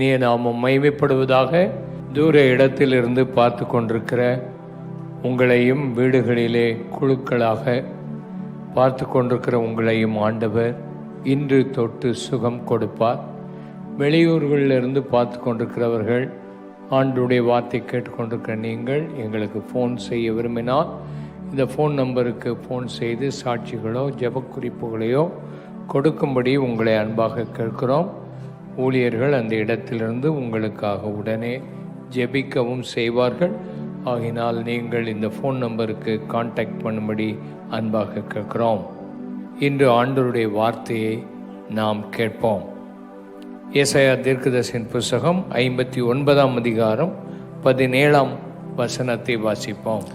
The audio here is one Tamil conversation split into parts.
இனிய நாமம் மகிமைப்படுவதாக. தூர இடத்திலிருந்து பார்த்து கொண்டிருக்கிற உங்களையும், வீடுகளிலே குழுக்களாக பார்த்து கொண்டிருக்கிற உங்களையும் ஆண்டவர் இன்று தொட்டு சுகம் கொடுப்பார். வெளியூர்களிலிருந்து பார்த்து கொண்டிருக்கிறவர்கள், ஆண்டுடைய வார்த்தை கேட்டுக்கொண்டிருக்கிற நீங்கள் எங்களுக்கு ஃபோன் செய்ய விரும்பினால் இந்த ஃபோன் நம்பருக்கு ஃபோன் செய்து சாட்சிகளோ ஜெப குறிப்புகளையோ கொடுக்கும்படி உங்களை அன்பாக கேட்கிறோம். ஊழியர்கள் அந்த இடத்திலிருந்து உங்களுக்காக உடனே ஜெபிக்கவும் செய்வார்கள். ஆகினால் நீங்கள் இந்த ஃபோன் நம்பருக்கு கான்டாக்ட் பண்ணும்படி அன்பாக கேட்கிறோம். இன்று ஆண்டவருடைய வார்த்தையை நாம் கேட்போம். ஏசாயா தீர்க்கதரிசியின் புத்தகம் 59ஆம் அதிகாரம் 17ஆம் வசனத்தை வாசிப்போம்.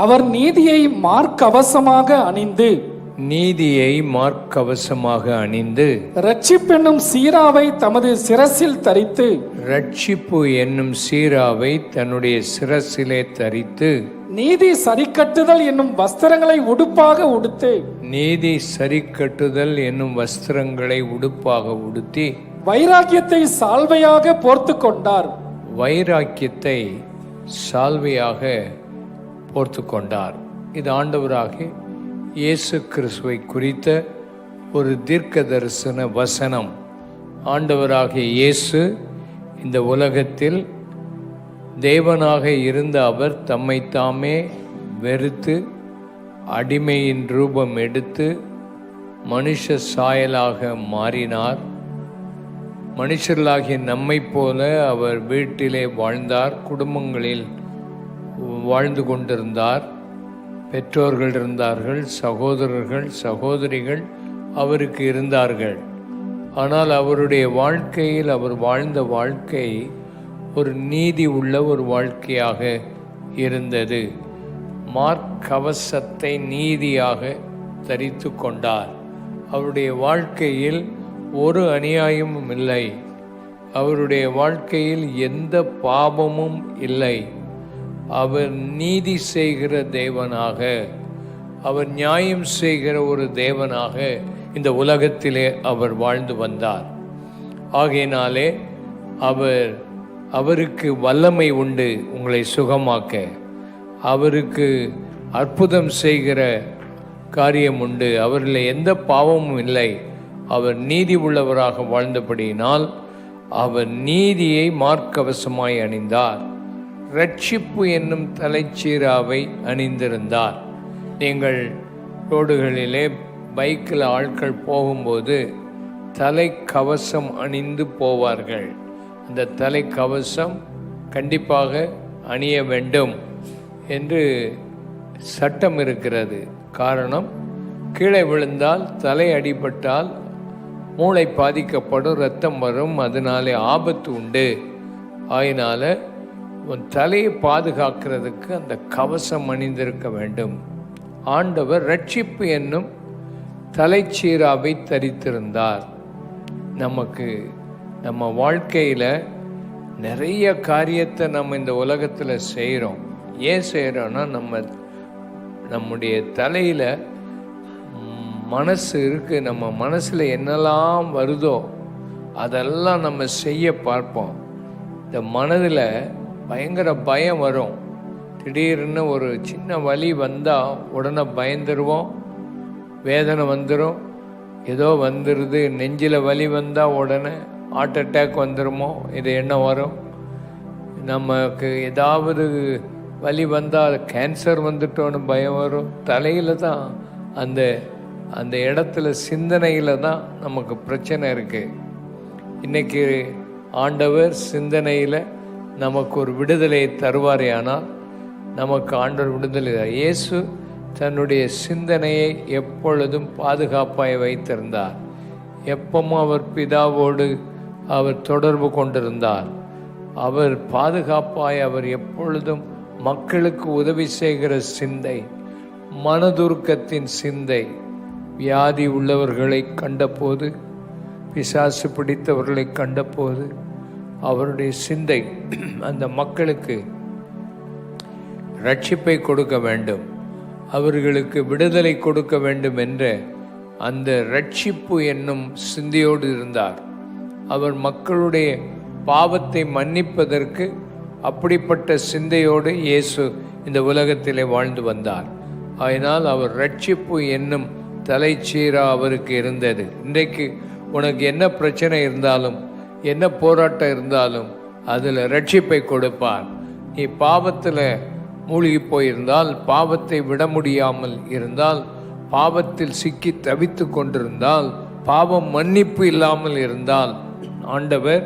அவர் நீதியை மார்க்கவசமாக அணிந்து இரட்சிப்பென்னும் சீராவை தமது சிரசில் தரித்து, ரட்சிப்பு என்னும் சீராவை தன்னுடைய சிரசிலே தரித்து, நீதி சரிக்கட்டுதல் என்னும் வஸ்திரங்களை உடுப்பாக உடுத்து, நீதி சரிக்கட்டுதல் என்னும் வஸ்திரங்களை உடுப்பாக உடுத்தி, வைராக்கியத்தை சால்வையாக போர்த்து கொண்டார். வைராக்கியத்தை சால்வையாக போர்த்து கொண்டார். இது ஆண்டவராக இயேசு கிறிஸ்துவை குறித்த ஒரு தீர்க்க தரிசன வசனம். ஆண்டவராகிய இயேசு இந்த உலகத்தில் தேவனாக இருந்த அவர் தம்மை தாமே வெறுத்து அடிமையின் ரூபம் எடுத்து மனுஷ சாயலாக மாறினார். மனுஷர்களாகிய நம்மை போல அவர் வீட்டிலே வாழ்ந்தார், குடும்பங்களில் வாழ்ந்து கொண்டிருந்தார். பெற்றோர்கள் இருந்தார்கள், சகோதரர்கள் சகோதரிகள் அவருக்கு இருந்தார்கள். ஆனால் அவருடைய வாழ்க்கையில் அவர் வாழ்ந்த வாழ்க்கை ஒரு நீதி உள்ள ஒரு வாழ்க்கையாக இருந்தது. மார்க்கவசத்தை நீதியாக தரித்து கொண்டார். அவருடைய வாழ்க்கையில் ஒரு அநியாயமும் இல்லை. அவருடைய வாழ்க்கையில் எந்த பாவமும் இல்லை. அவர் நீதி செய்கிற தேவனாக, அவர் நியாயம் செய்கிற ஒரு தேவனாக இந்த உலகத்திலே அவர் வாழ்ந்து வந்தார். ஆகையினாலே அவருக்கு வல்லமை உண்டு உங்களை சுகமாக்க. அவருக்கு அற்புதம் செய்கிற காரியம் உண்டு. அவரில் எந்த பாவமும் இல்லை. அவர் நீதி உள்ளவராக வாழ்ந்தபடியினால் அவர் நீதியை மார்க்கவசமாய் அணிந்தார். ரட்சிப்பு என்னும் தலைச்சீராவை அணிந்திருந்தார். நீங்கள் ரோடுகளிலே பைக்கில் ஆட்கள் போகும்போது தலைக்கவசம் அணிந்து போவார்கள். அந்த தலைக்கவசம் கண்டிப்பாக அணிய வேண்டும் என்று சட்டம் இருக்கிறது. காரணம், கீழே விழுந்தால் தலை அடிபட்டால் மூளை பாதிக்கப்படும், இரத்தம் வரும், அதனாலே ஆபத்து உண்டு. ஆயினால உன் தலையை பாதுகாக்கிறதுக்கு அந்த கவசம் அணிந்திருக்க வேண்டும். ஆண்டவர் ரட்சிப்பு என்னும் தலைச்சீராவை தரித்திருந்தார். நமக்கு நம்ம வாழ்க்கையில் நிறைய காரியத்தை நம்ம இந்த உலகத்தில் செய்கிறோம். ஏன் செய்கிறோன்னா நம்முடைய தலையில் மனசு இருக்குது. நம்ம மனசில் என்னெல்லாம் வருதோ அதெல்லாம் நம்ம செய்ய பார்ப்போம். இந்த மனதில் பயங்கர பயம் வரும். திடீர்னு ஒரு சின்ன வலி வந்தால் உடனே பயந்துருவோம், வேதனை வந்துடும், ஏதோ வந்துடுது. நெஞ்சில் வலி வந்தால் உடனே ஹார்ட் அட்டாக் வந்துடுமோ, இது என்ன வரும். நமக்கு ஏதாவது வலி வந்தால் கேன்சர் வந்துட்டோன்னு பயம் வரும். தலையில் தான் அந்த இடத்துல சிந்தனையில் தான் நமக்கு பிரச்சனை இருக்குது. இன்றைக்கி ஆண்டவர் சிந்தனையில் நமக்கு ஒரு விடுதலை தருவாரே. ஆனால் நமக்கு ஆண்டவர் விடுதலை. இயேசு தன்னுடைய சிந்தனையை எப்பொழுதும் பாதுகாப்பாய் வைத்திருந்தார். எப்பவும் அவர் பிதாவோடு அவர் தொடர்பு கொண்டிருந்தார். அவர் பாதுகாப்பாய், அவர் எப்பொழுதும் மக்களுக்கு உதவி செய்கிற சிந்தை, மனதுருக்கத்தின் சிந்தை. வியாதி உள்ளவர்களை கண்டபோது, பிசாசு பிடித்தவர்களை கண்டபோது அவருடைய சிந்தை அந்த மக்களுக்கு ரட்சிப்பை கொடுக்க வேண்டும், அவர்களுக்கு விடுதலை கொடுக்க வேண்டும் என்ற அந்த ரட்சிப்பு என்னும் சிந்தையோடு இருந்தார். அவர் மக்களுடைய பாவத்தை மன்னிப்பதற்கு அப்படிப்பட்ட சிந்தையோடு இயேசு இந்த உலகத்திலே வாழ்ந்து வந்தார். அதனால் அவர் ரட்சிப்பு என்னும் தலைச்சீரா அவருக்கு இருந்தது. இன்றைக்கு உனக்கு என்ன பிரச்சனை இருந்தாலும், என்ன போராட்டம் இருந்தாலும் அதில் ரட்சிப்பை கொடுப்பார். நீ பாவத்தில் மூழ்கி போயிருந்தால், பாவத்தை விட முடியாமல் இருந்தால், பாவத்தில் சிக்கி தவித்து கொண்டிருந்தால், பாவம் மன்னிப்பு இல்லாமல் இருந்தால், ஆண்டவர்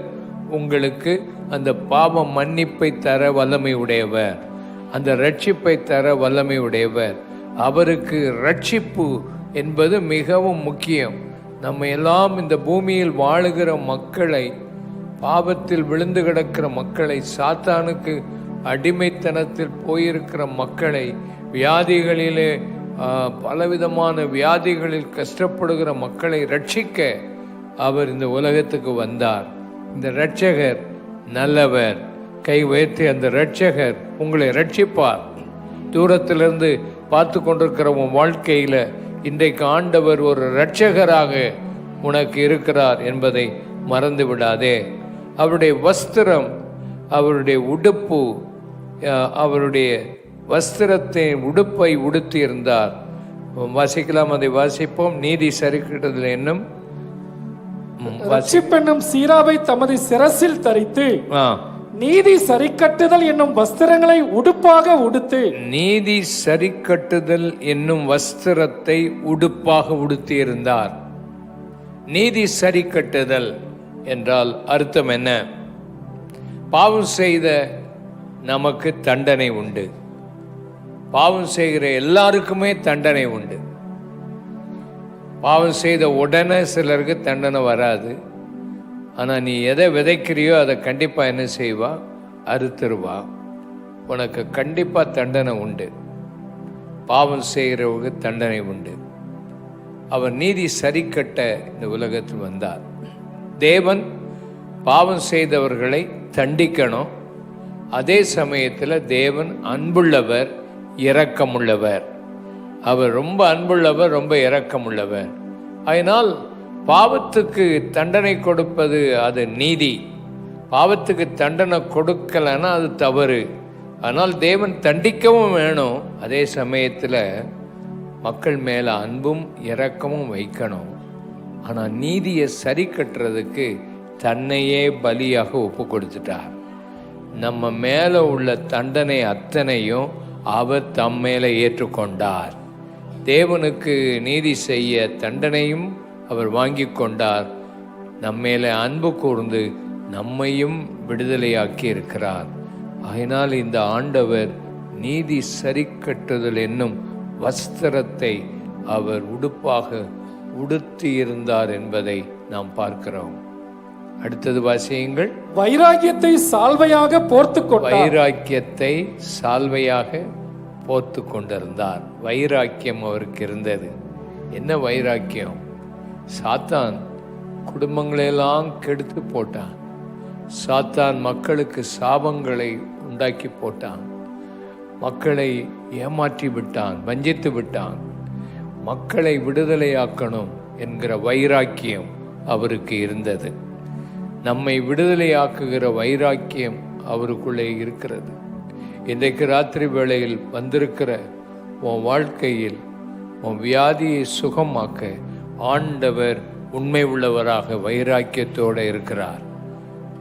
உங்களுக்கு அந்த பாவ மன்னிப்பை தர வல்லமை உடையவர், அந்த ரட்சிப்பை தர வல்லமை உடையவர். அவருக்கு ரட்சிப்பு என்பது மிகவும் முக்கியம். நம்ம எல்லாம் இந்த பூமியில் வாழுகிற மக்களை, பாவத்தில் விழுந்து கிடக்கிற மக்களை, சாத்தானுக்கு அடிமைத்தனத்தில் போயிருக்கிற மக்களை, வியாதிகளிலே பலவிதமான வியாதிகளில் கஷ்டப்படுகிற மக்களை ரட்சிக்க அவர் இந்த உலகத்துக்கு வந்தார். இந்த இரட்சகர் நல்லவர். கை உயர்த்தி அந்த இரட்சகர் உங்களை ரட்சிப்பார். தூரத்திலிருந்து பார்த்து கொண்டிருக்கிற உன் வாழ்க்கையில் இன்றைக்கு ஆண்டவர் ஒரு இரட்சகராக உனக்கு இருக்கிறார் என்பதை மறந்து விடாதே. அவருடைய வஸ்திரம், அவருடைய உடுப்பு, அவருடைய வஸ்திரத்தை உடுப்பை உடுத்தி இருந்தார். வாசிக்கலாம், அதை வாசிப்போம். நீதி சரிக்கட்டுதல் என்னும் ரட்சிப்பென்னும் சீராவை தமது சிரசில் தரித்து, நீதி சரிக்கட்டுதல் என்னும் வஸ்திரங்களை உடுப்பாக உடுத்து. நீதி சரிக்கட்டுதல் என்னும் வஸ்திரத்தை உடுப்பாக உடுத்தி இருந்தார். நீதி சரிக்கட்டுதல் என்றால் அர்த்தம் என்ன? பாவம் செய்த நமக்கு தண்டனை உண்டு. பாவம் செய்கிற எல்லாருக்குமே தண்டனை உண்டு. பாவம் செய்த உடனே சிலருக்கு தண்டனை வராது. ஆனால் நீ எதை விதைக்கிறியோ அதை கண்டிப்பாக என்ன செய்வா? அறுத்துருவா. உனக்கு கண்டிப்பாக தண்டனை உண்டு. பாவம் செய்கிறவங்க தண்டனை உண்டு. அவர் நீதி சரிக்கட்ட இந்த உலகத்தில் வந்தார். தேவன் பாவம் செய்தவர்களை தண்டிக்கணும். அதே சமயத்தில் தேவன் அன்புள்ளவர், இரக்கமுள்ளவர். அவர் ரொம்ப அன்புள்ளவர், ரொம்ப இரக்கமுள்ளவர். அதனால் பாவத்துக்கு தண்டனை கொடுப்பது அது நீதி. பாவத்துக்கு தண்டனை கொடுக்கலைன்னா அது தவறு. ஆனால் தேவன் தண்டிக்கவும் வேணும். அதே சமயத்தில் மக்கள் மேலே அன்பும் இரக்கமும் வைக்கணும். ஆனால் நீதியை சரி கட்டுறதுக்கு தன்னையே பலியாக ஒப்பு கொடுத்துட்டார். நம்ம மேலே உள்ள தண்டனை அத்தனையும் அவர் தம் மேலே ஏற்றுக்கொண்டார். தேவனுக்கு நீதி செய்ய தண்டனையும் அவர் வாங்கி கொண்டார். நம்மேலே அன்பு கூர்ந்து நம்மையும் விடுதலையாக்கி இருக்கிறார். அதனால் இந்த ஆண்டவர் நீதி சரி கட்டுதல் என்னும் வஸ்திரத்தை அவர் உடுப்பாக உடுத்தி இருந்தார் என்பதை நாம் பார்க்கிறோம். அடுத்தது வாசியுங்கள். வைராக்கியத்தை சால்வையாக போர்த்து கொண்டார். வைராக்கியத்தை சால்வையாக போர்த்து கொண்டிருந்தார். வைராக்கியம் அவருக்கு இருந்தது. என்ன வைராக்கியம்? சாத்தான் குடும்பங்களெல்லாம் கெடுத்து போட்டான். சாத்தான் மக்களுக்கு சாபங்களை உண்டாக்கி போட்டான். மக்களை ஏமாற்றி விட்டான், வஞ்சித்து விட்டான். மக்களை விடுதலையாக்கணும் என்கிற வைராக்கியம் அவருக்கு இருந்தது. நம்மை விடுதலையாக்குகிற வைராக்கியம் அவருக்குள்ளே இருக்கிறது. இன்றைக்கு ராத்திரி வேளையில் வந்திருக்கிற உன் வாழ்க்கையில் உன் வியாதியை சுகமாக்க ஆண்டவர் உண்மை உள்ளவராக வைராக்கியத்தோடு இருக்கிறார்.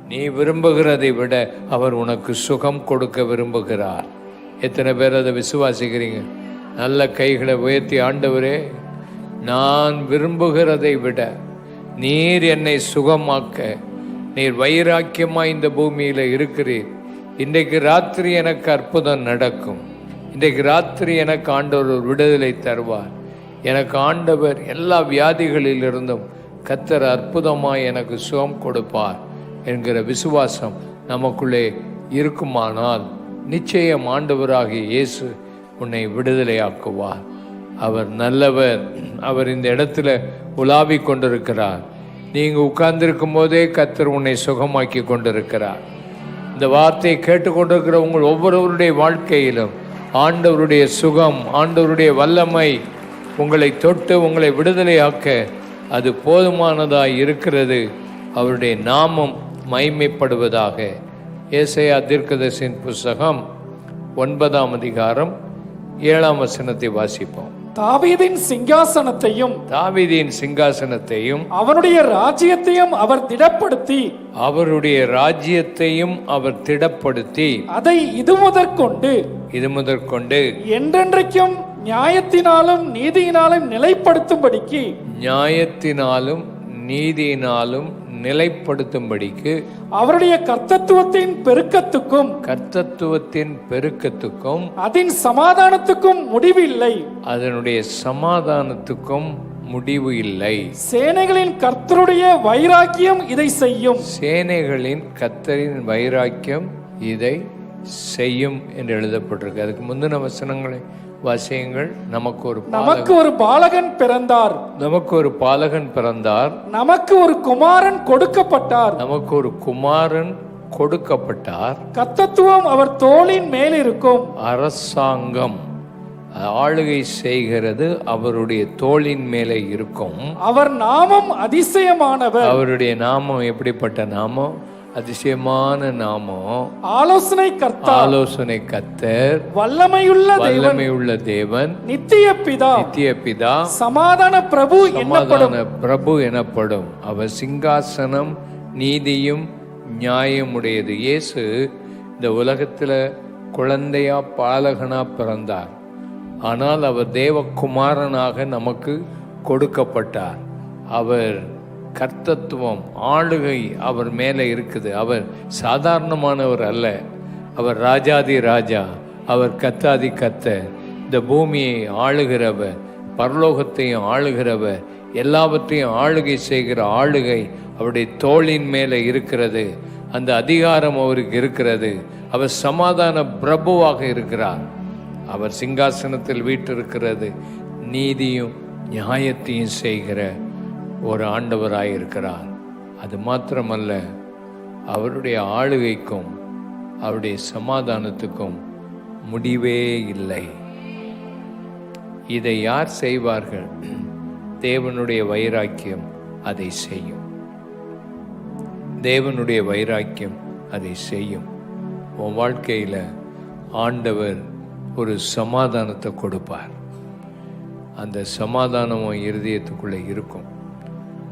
நீ விரும்புகிறதை விட அவர் உனக்கு சுகம் கொடுக்க விரும்புகிறார். எத்தனை பேர் அதை விசுவாசிக்கிறீங்க? நல்ல கைகளை உயர்த்தி, ஆண்டவரே, நான் விரும்புகிறதை விட நீர் என்னை சுகமாக்க நீர் வைராக்கியமாக இந்த பூமியில் இருக்கிறீர். இன்றைக்கு ராத்திரி எனக்கு அற்புதம் நடக்கும். இன்றைக்கு ராத்திரி எனக்கு ஆண்டவர் விடுதலை தருவார். எனக்கு ஆண்டவர் எல்லா வியாதிகளிலிருந்தும் கர்த்தர் அற்புதமாக எனக்கு சுகம் கொடுப்பார் என்கிற விசுவாசம் நமக்குள்ளே இருக்குமானால் நிச்சயம் ஆண்டவராகிய இயேசு உன்னை விடுதலையாக்குவார். அவர் நல்லவர். அவர் இந்த இடத்துல உலாவி கொண்டிருக்கிறார். நீங்கள் உட்கார்ந்திருக்கும் போதே கர்த்தர் உன்னை சுகமாக்கி கொண்டிருக்கிறார். இந்த வார்த்தையை கேட்டுக்கொண்டிருக்கிற உங்கள் ஒவ்வொருவருடைய வாழ்க்கையிலும் ஆண்டவருடைய சுகம், ஆண்டவருடைய வல்லமை உங்களை தொட்டு உங்களை விடுதலையாக்க அது போதுமானதாய் இருக்கிறது. அவருடைய நாமம் மகிமைப்படுவதாக. ஏசாயா தீர்க்கதரிசியின் புஸ்தகம் 9ஆம் அதிகாரம் 7ஆம் வசனத்தை வாசிப்போம். தாவீதின் சிங்காசனத்தையும் அவனுடைய ராஜ்யத்தையும் அவர் திடப்படுத்தி அதை இது முதற்கொண்டு என்றென்றைக்கும் நியாயத்தினாலும் நிலைப்படுத்தும்படிக்கு அவருடைய கர்த்தத்துவத்தின் பெருக்கத்துக்கும் அதனுடைய சமாதானத்துக்கும் முடிவு இல்லை. சேனைகளின் கர்த்தருடைய வைராக்கியம் இதை செய்யும் என்று எழுதப்பட்டிருக்கு. அதுக்கு முந்தின வசனங்களை வாசியங்கள். நமக்கு ஒரு பாலகன் பிறந்தார், நமக்கு ஒரு குமாரன் கொடுக்கப்பட்டார், கர்த்தத்துவம் அவர் தோளின் மேல் இருக்கும், அரசாங்கம் ஆளுகை செய்கிறது அவருடைய தோளின் மேலே இருக்கும். அவர் நாமம் அதிசயமானவர். அவருடைய நாமம் எப்படிப்பட்ட நாமம்? அதிசயமான நாமம். ஆலோசனை கர்த்தர், வல்லமையுள்ள தேவன், நித்திய பிதா, சமாதான பிரபு எனப்படும். அவர் சிங்காசனம் நீதியும் நியாயமுடையது. இயேசு இந்த உலகத்துல குழந்தையா பாலகனா பிறந்தார். ஆனால் அவர் தேவகுமாரனாக நமக்கு கொடுக்கப்பட்டார். அவர் கர்த்தத்துவம் ஆளுகை அவர் மேலே இருக்குது. அவர் சாதாரணமானவர் அல்ல. அவர் ராஜாதி ராஜா, அவர் கத்தாதி கர்த்தர், இந்த பூமியை ஆளுகிறவர், பரலோகத்தையும் ஆளுகிறவர், எல்லாவற்றையும் ஆளுகை செய்கிற ஆளுகை அவருடைய தோளின் மேலே இருக்கிறது. அந்த அதிகாரம் அவருக்கு இருக்கிறது. அவர் சமாதான பிரபுவாக இருக்கிறார். அவர் சிங்காசனத்தில் வீற்றிருக்கிறது. நீதியும் நியாயத்தையும் செய்கிற ஒரு ஆண்டவராயிருக்கிறார். அது மாத்திரமல்ல, அவருடைய ஆளுகைக்கும் அவருடைய சமாதானத்துக்கும் முடிவே இல்லை. இதை யார் செய்வார்கள்? தேவனுடைய வைராக்கியம் அதை செய்யும். தேவனுடைய வைராக்கியம் அதை செய்யும். உன் வாழ்க்கையில் ஆண்டவர் ஒரு சமாதானத்தை கொடுப்பார். அந்த சமாதானம் உன் இருதயத்துக்குள்ளே இருக்கும்.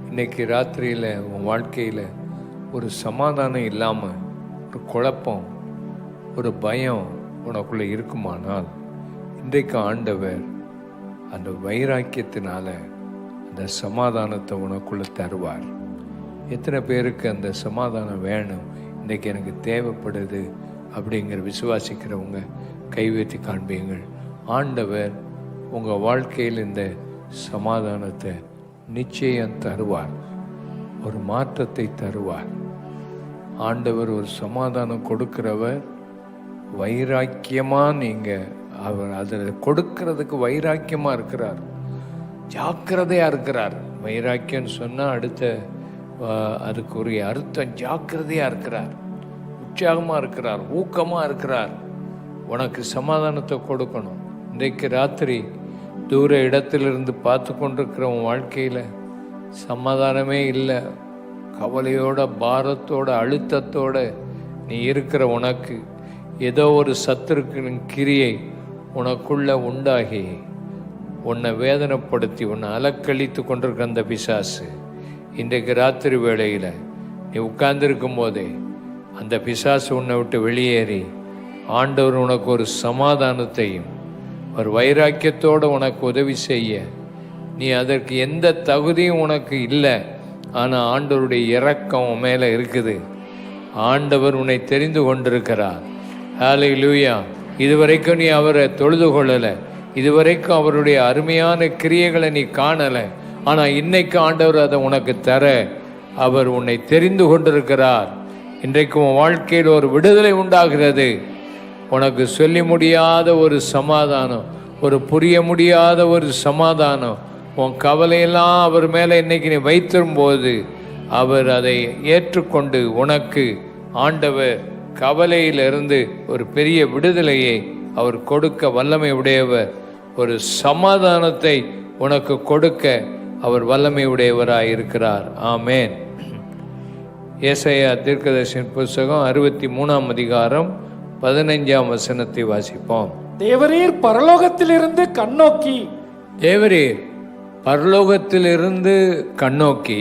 இன்னைக்கு ராத்திரியில் உன் வாழ்க்கையில் ஒரு சமாதானம் இல்லாமல் ஒரு குழப்பம், ஒரு பயம் உனக்குள்ளே இருக்குமானால், இன்றைக்கு ஆண்டவர் அந்த வைராக்கியத்தினால அந்த சமாதானத்தை உனக்குள்ளே தருவார். எத்தனை பேருக்கு அந்த சமாதானம் வேணும், இன்றைக்கி எனக்கு தேவைப்படுது அப்படிங்கிற விசுவாசிக்கிறவங்க கைவேற்றி காண்பீங்கள். ஆண்டவர் உங்கள் வாழ்க்கையில் இந்த சமாதானத்தை நிச்சயம் தருவார். ஒரு மாற்றத்தை தருவார். ஆண்டவர் ஒரு சமாதானம் கொடுக்கிறவர். வைராக்கியமாக நீங்கள் அவர் அதில் கொடுக்கறதுக்கு வைராக்கியமாக இருக்கிறார், ஜாக்கிரதையாக இருக்கிறார். வைராக்கியம்னு சொன்னால் அடுத்த அதுக்குரிய அர்த்தம் ஜாக்கிரதையாக இருக்கிறார், உற்சாகமாக இருக்கிறார், ஊக்கமாக இருக்கிறார். உனக்கு சமாதானத்தை கொடுக்கணும். இன்றைக்கு ராத்திரி தூர இடத்திலிருந்து பார்த்து கொண்டிருக்கிற உன் வாழ்க்கையில் சமாதானமே இல்லை, கவலையோட, பாரத்தோட, அழுத்தத்தோட நீ இருக்கிற உனக்கு ஏதோ ஒரு சத்துருக்கின் கிரியை உனக்குள்ள உண்டாகி உன்னை வேதனைப்படுத்தி உன்னை அலக்கழித்து கொண்டிருக்கிற அந்த பிசாசு, இன்றைக்கு ராத்திரி வேளையில் நீ உட்கார்ந்திருக்கும் போதே அந்த பிசாசு உன்னை விட்டு வெளியேறி ஆண்டவர் உனக்கு ஒரு சமாதானத்தையும் ஒரு வைராக்கியத்தோடு உனக்கு உதவி செய்ய, நீ அதற்கு எந்த தகுதியும் உனக்கு இல்லை, ஆனால் ஆண்டவருடைய இரக்கம் உன் மேலே இருக்குது. ஆண்டவர் உன்னை தெரிந்து கொண்டிருக்கிறார். ஹல்லேலூயா. இதுவரைக்கும் நீ அவரை தொழுது கொள்ளலை, இதுவரைக்கும் அவருடைய அருமையான கிரியைகளை நீ காணலை. ஆனால் இன்னைக்கு ஆண்டவர் அதை உனக்கு தர அவர் உன்னை தெரிந்து கொண்டிருக்கிறார். இன்றைக்கு உன் வாழ்க்கையில் ஒரு விடுதலை உண்டாகிறது. உனக்கு சொல்லி முடியாத ஒரு சமாதானம், ஒரு புரிய முடியாத ஒரு சமாதானம். உன் கவலையெல்லாம் அவர் மேலே இன்னைக்கு நீ வைத்திரும்போது அவர் அதை ஏற்றுக்கொண்டு உனக்கு ஆண்டவர் கவலையிலிருந்து ஒரு பெரிய விடுதலையை அவர் கொடுக்க வல்லமை உடையவர். ஒரு சமாதானத்தை உனக்கு கொடுக்க அவர் வல்லமை உடையவராய் இருக்கிறார். ஆமேன். ஏசாயா தீர்க்கதரிசியின் புஸ்தகம் 63ஆம் அதிகாரம் 15ஆம் வசனத்தை வாசிப்போம். தேவரீர் பரலோகத்திலிருந்து கண்ணோக்கி, தேவரீர் பரலோகத்திலிருந்து கண்ணோக்கி,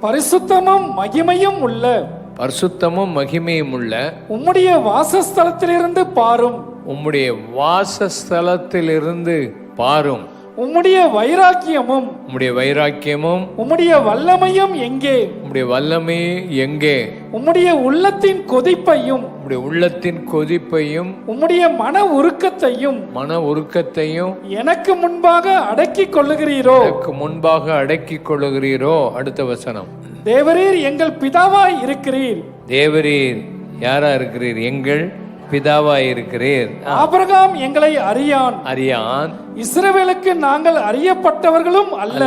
பரிசுத்தமும் மகிமையும் உள்ள, பரிசுத்தமும் மகிமையும் உள்ள உம்முடைய வாசஸ்தலத்திலிருந்து பாரும், உம்முடைய வாசஸ்தலத்திலிருந்து பாரும். உம்முடைய வைராக்கியமும் உம்முடைய வைராக்கியமும் உம்முடைய வல்லமையும் எங்கே? உம்முடைய வல்லமை எங்கே? உம்முடைய உள்ளத்தின் கொதிப்பையும் உம்முடைய உள்ளத்தின் கொதிப்பையும் உம்முடைய மன உருக்கத்தையும் மன உருக்கத்தையும் எனக்கு முன்பாக அடக்கிக் கொள்ளுகிறீரோ? எனக்கு முன்பாக அடக்கிக் கொள்ளுகிறீரோ? அடுத்த வசனம். தேவரீர் எங்கள் பிதாவாய் இருக்கிறீர். தேவரீர் யாரா இருக்கிறீர்? எங்கள் பிதாவாய் இருக்கிறீர். ஆபிரகாம் எங்களை அறியான், இஸ்ரவேலுக்கு நாங்கள் அறியப்பட்டவர்களும் அல்ல.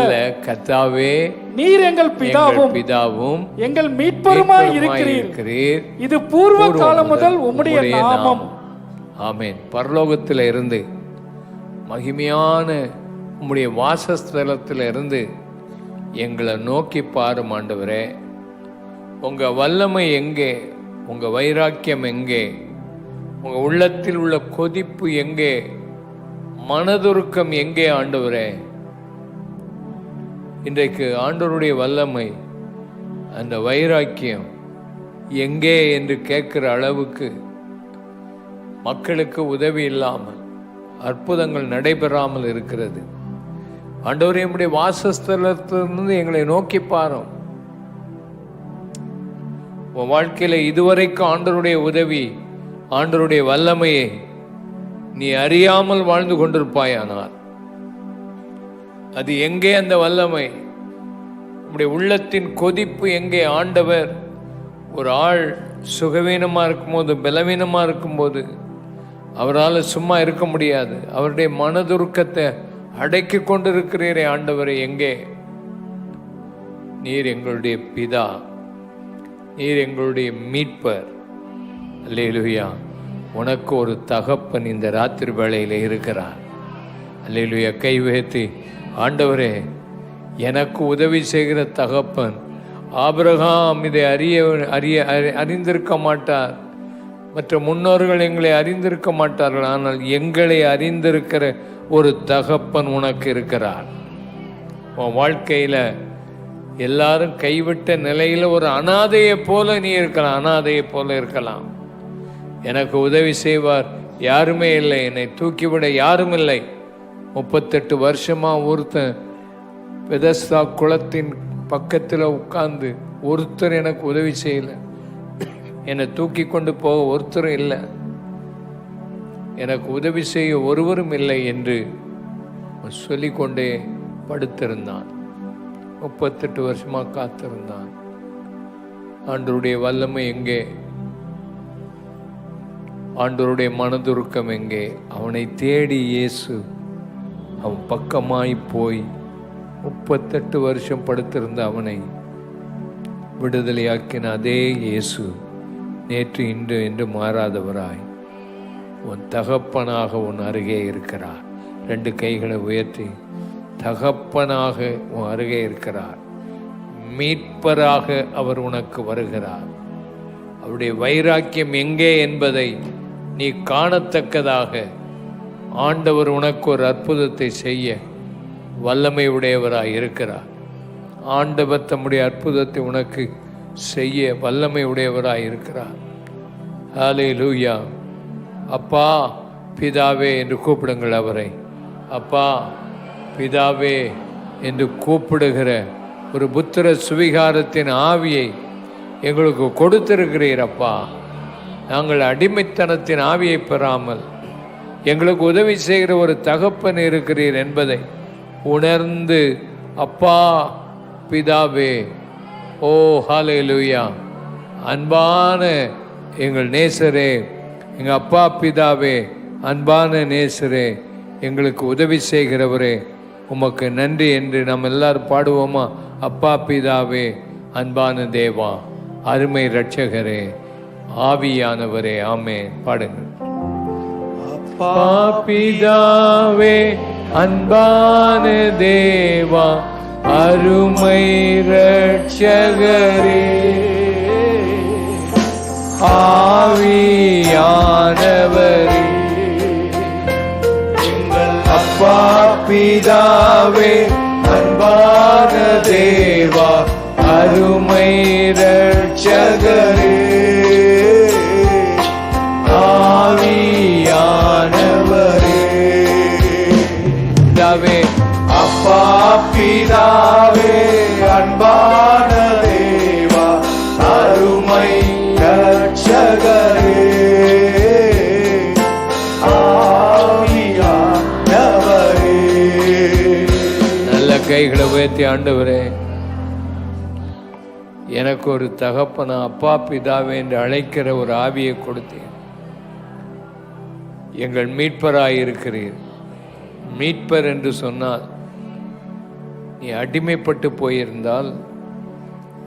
கர்த்தாவே நீர் எங்கள் பிதாவும் எங்கள் மீட்பருமாய் இருக்கிறீர். இது பூர்வ காலம் முதல் உம்முடைய நாமம். ஆமென். பரலோகத்தில் இருந்து மகிமையான உம்முடைய வாசஸ்தலத்தில் இருந்து எங்களை நோக்கி பாரும் ஆண்டவரே. உங்க வல்லமை எங்கே? உங்க வைராக்கியம் எங்கே? உங்க உள்ளத்தில் உள்ள கொதிப்பு எங்கே? மனதுருக்கம் எங்கே ஆண்டவரே? இன்றைக்கு ஆண்டவருடைய வல்லமை, அந்த வைராக்கியம் எங்கே என்று கேட்கிற அளவுக்கு மக்களுக்கு உதவி இல்லாமல், அற்புதங்கள் நடைபெறாமல் இருக்கிறது. ஆண்டவரே, நம்முடைய வாசஸ்தலத்திலிருந்து எங்களை நோக்கி பாரும். உன் வாழ்க்கையில இதுவரைக்கும் ஆண்டவருடைய உதவி, ஆண்டவருடைய வல்லமையை நீ அறியாமல் வாழ்ந்து கொண்டிருப்பாயானால் அது எங்கே? அந்த வல்லமை, உம்முடைய உள்ளத்தின் கொதிப்பு எங்கே? ஆண்டவர் ஒரு ஆள் சுகவீனமா இருக்கும்போது, பலவீனமா இருக்கும்போது அவரால் சும்மா இருக்க முடியாது. அவருடைய மனதுருக்கத்தை அடக்கி கொண்டிருக்கிறீரே ஆண்டவரை, எங்கே? நீர் எங்களுடைய பிதா, நீர் எங்களுடைய மீட்பர். அல்லேலூயா. உனக்கு ஒரு தகப்பன் இந்த ராத்திரி வேளையில் இருக்கிறார். அல்லேலூயா. கை உயர்த்தி, ஆண்டவரே, எனக்கு உதவி செய்கிற தகப்பன். ஆபிரகாம் இதை அறிந்திருக்க மாட்டார், மற்ற முன்னோர்கள் எங்களை அறிந்திருக்க மாட்டார்கள். ஆனால் எங்களை அறிந்திருக்கிற ஒரு தகப்பன் உனக்கு இருக்கிறார். உன் வாழ்க்கையில எல்லாரும் கைவிட்ட நிலையில ஒரு அனாதையை போல நீ இருக்கலாம், அனாதையை போல இருக்கலாம். எனக்கு உதவி செய்வார் யாருமே இல்லை, என்னை தூக்கிவிட யாரும் இல்லை. 38 வருஷமா ஒருத்தன் பெதஸ்தா குளத்தின் பக்கத்தில் உட்கார்ந்து ஒருத்தர் எனக்கு உதவி செய்யல, என்னை தூக்கி கொண்டு போக ஒருத்தரும் இல்லை, எனக்கு உதவி செய்ய ஒருவரும் இல்லை என்று சொல்லிக்கொண்டே படுத்திருந்தான். 38 வருஷமா காத்திருந்தான். ஆண்டவருடைய வல்லமை எங்கே? ஆண்டவருடைய மனதுருக்கம் எங்கே? அவனை தேடி இயேசு அவன் பக்கமாய் போய் 38 வருஷம் படுத்திருந்த அவனை விடுதலையாக்கின அதே இயேசு நேற்று இன்று என்று மாறாதவராய் உன் தகப்பனாக உன் அருகே இருக்கிறார். 2 கைகளை உயர்த்தி, தகப்பனாக உன் அருகே இருக்கிறார். மீட்பராக அவர் உனக்கு வருகிறார். அவருடைய வைராக்கியம் எங்கே என்பதை நீ காணத்தக்கதாக ஆண்டவர் உனக்கு ஒரு அற்புதத்தை செய்ய வல்லமை உடையவராய் இருக்கிறார். ஆண்டவர் தம்முடைய அற்புதத்தை உனக்கு செய்ய வல்லமை உடையவராய் இருக்கிறார். ஹல்லேலூயா. அப்பா பிதாவே என்று கூப்பிடுங்கள் அவரை. அப்பா பிதாவே என்று கூப்பிடுகிற ஒரு புத்திர சுவிகாரத்தின் ஆவியை எங்களுக்கு கொடுத்திருக்கிறீர் அப்பா. நாங்கள் அடிமைத்தனத்தின் ஆவியை பெறாமல் எங்களுக்கு உதவி செய்கிற ஒரு தகப்பன் இருக்கிறீர் என்பதை உணர்ந்து, அப்பா பிதாவே, ஓ ஹல்லேலூயா, அன்பான எங்கள் நேசரே, எங்கள் அப்பா பிதாவே, அன்பான நேசரே, எங்களுக்கு உதவி செய்கிறவரே, உமக்கு நன்றி என்று நாம் எல்லாரும் பாடுவோமா? அப்பா பிதாவே, அன்பான தேவா, அருமை இரட்சகரே, ஆவியானவரே, ஆமென். பாடுங்கள். அப்பா பிதாவே, அன்பான தேவா, அருமை இரட்சகரே, தேவா அருமை ரட்சகரே, ஆவியானவரே. பிதாவே, அப்பா பிதாவே, அன்பான தேவா அருமை ரட்சகரே, ஆவியானவரே. நல்ல கைகளை உயர்த்தி, ஆண்டவரே, எனக்கு ஒரு தகப்பன அப்பா பிதாவே என்று அழைக்கிற ஒரு ஆவியை கொடுத்தேன். எங்கள் மீட்பராயிருக்கிறீர். மீட்பர் என்று சொன்னால் நீ அடிமைப்பட்டு போயிருந்தால்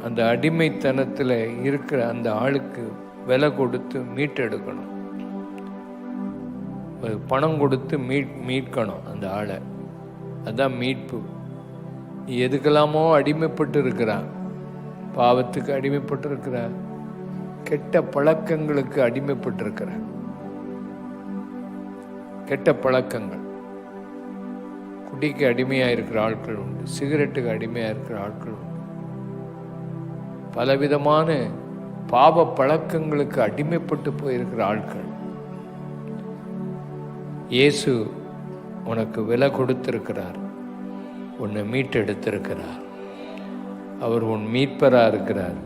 அந்த அடிமைத்தனத்தில் இருக்கிற அந்த ஆளுக்கு விலை கொடுத்து மீட்டெடுக்கணும். பணம் கொடுத்து மீட்கணும் அந்த ஆளை. அதுதான் மீட்பு. நீ எதுக்கெல்லாமோ அடிமைப்பட்டு இருக்கிறான். பாவத்துக்கு அடிமைப்பட்டிருக்கிற, கெட்ட பழக்கங்களுக்கு அடிமைப்பட்டிருக்கிற, கெட்ட பழக்கங்கள், குடிக்கு அடிமையாக இருக்கிற ஆட்கள் உண்டு, சிகரெட்டுக்கு அடிமையாக இருக்கிற ஆட்கள் உண்டு, பலவிதமான பாவ பழக்கங்களுக்கு அடிமைப்பட்டு போயிருக்கிற ஆட்கள். இயேசு உனக்கு விலை கொடுத்திருக்கிறார், உன்னை மீட்டெடுத்திருக்கிறார். அவர் உன் மீட்பராக இருக்கிறார்.